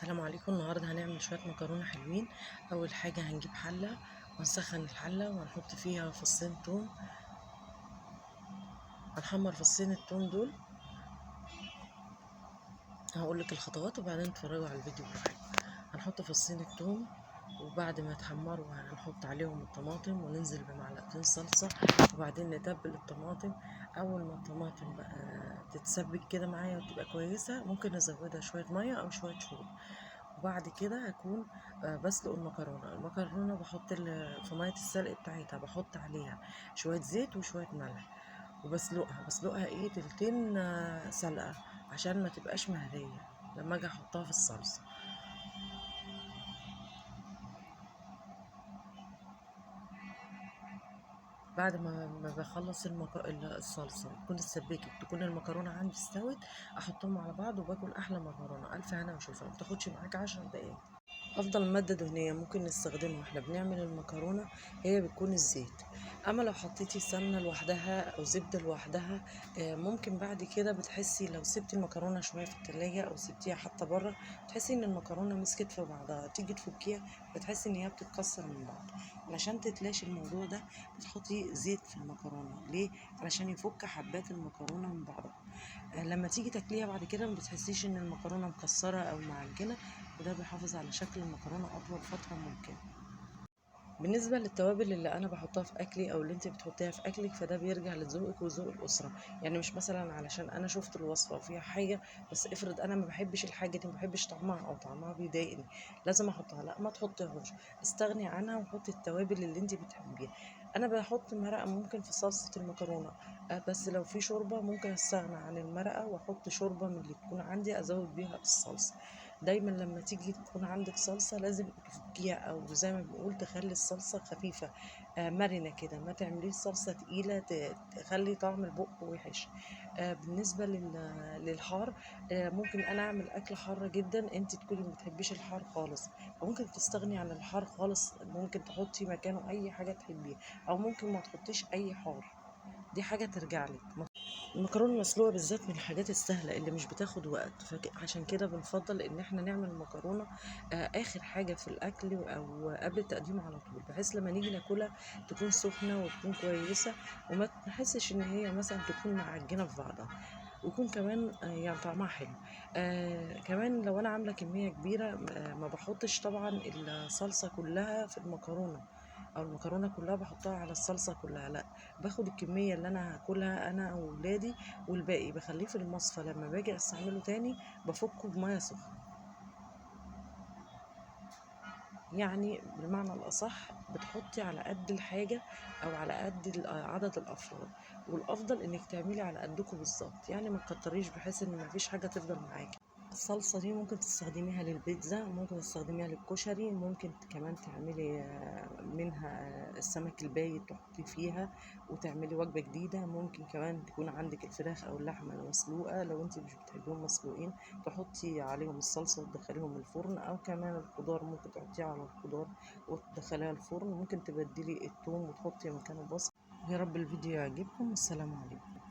السلام عليكم. النهارده هنعمل شويه مكرونه حلوين. اول حاجه هنجيب حله ونسخن الحله وهنحط فيها فصين توم. هنحمر فصين التوم دول. هقول لك الخطوات وبعدين تتفرجوا على الفيديو براحتكم. هنحط فصين التوم وبعد ما يتحمروا هنحط عليهم الطماطم وننزل بمعلقتين صلصه وبعدين نتبل الطماطم. اول ما الطماطم بقى تتسبك كده معايا وتبقى كويسه ممكن نزودها شويه ميه او شويه شوربه. وبعد كده هكون بسلق المكرونه بحط في ميه السلق بتاعتها بحط عليها شويه زيت وشويه ملح بسلقها تلتين سلقه عشان ما تبقاش مهريه لما اجي احطها في الصلصه. بعد ما بخلص الصلصه تكون اتسبكت تكون المكرونه عندي استوت احطهم على بعض وباكل احلى مكرونه. الف هنا وشوفها، ما بتاخدش معاك 10 دقايق. افضل ماده دهنيه ممكن نستخدمها واحنا بنعمل المكرونه هي بتكون الزيت. اما لو حطيتي سمنه لوحدها او زبده لوحدها ممكن بعد كده بتحسي لو سبتي المكرونه شويه في التلاجة او سبتيها حتى بره تحسي ان المكرونه مسكت في بعضها، تيجي تفكيها بتحسي ان هي بتتكسر من بعض. علشان تتلاشي الموضوع ده بتحطي زيت في المكرونه. ليه؟ علشان يفك حبات المكرونه من بعضها. لما تيجي تاكليها بعد كده ما بتحسيش ان المكرونه مكسره او معجنه، وده بيحافظ على شكل المكرونه اطول فتره ممكن. بالنسبه للتوابل اللي انا بحطها في اكلي او اللي انت بتحطيها في اكلك فده بيرجع لذوقك وذوق الاسره. يعني مش مثلا علشان انا شفت الوصفه وفيها حاجه بس افرض انا ما بحبش الحاجه دي، ما بحبش طعمها او طعمها بيضايقني لازم احطها، لا ما تحطيهاش، استغني عنها وحطي التوابل اللي انت بتحبيها. انا بحط مرقه ممكن في صلصه المكرونه بس لو في شوربه ممكن استغنى عن المرقه واحط شوربه من اللي تكون عندي ازود بيها الصلصه. دايما لما تيجي تكون عندك صلصة لازم تفكيها او زي ما بنقول تخلي الصلصة خفيفة مرنة كده، ما تعمليش صلصة تقيلة تخلي طعم البق وحش. بالنسبة للحار ممكن انا اعمل اكل حارة جدا انت تكوني ما بتحبيش الحار خالص فممكن تستغني عن الحار خالص، ممكن تحطي مكانه اي حاجة تحبيها او ممكن ما تحطيش اي حار، دي حاجة ترجع لك. المكرونه المسلوقه بالذات من الحاجات السهله اللي مش بتاخد وقت، فعشان كده بنفضل ان احنا نعمل مكرونه اخر حاجه في الاكل او قبل التقديم على طول، بحيث لما نيجي ناكلها تكون سخنه وتكون كويسه وما نحسش ان هي مثلا تكون معجنه في بعضها، ويكون كمان يعني طعمها حلو. كمان لو انا عامله كميه كبيره ما بحطش طبعا الصلصه كلها في المكرونه او المكرونه كلها بحطها على الصلصه كلها، لا، باخد الكميه اللي انا هاكلها انا واولادي والباقي بخليه في المصفى لما باجي استعمله تاني بفكه بميه سخنه. يعني بالمعنى الأصح بتحطي على قد الحاجة أو على قد عدد الأفراد، والأفضل إنك تعملي على قدكم بالظبط، يعني ما تكتريش بحيث إن مفيش حاجة تفضل معاكي. الصلصة دي ممكن تستخدميها للبيتزا، ممكن تستخدميها للكشري، ممكن كمان تعملي منها السمك البايت تحطي فيها وتعملي وجبة جديدة. ممكن كمان تكون عندك الفراخ أو اللحمة المسلوقة لو انت مش بتحبيهم مسلوقين تحطي عليهم الصلصة وتدخليهم الفرن، أو كمان الخضار ممكن تحطيه على الخضار وتدخليها الفرن، ممكن تبدلي التوم وتحطي مكانه بصل. يا رب الفيديو يعجبكم، والسلام عليكم.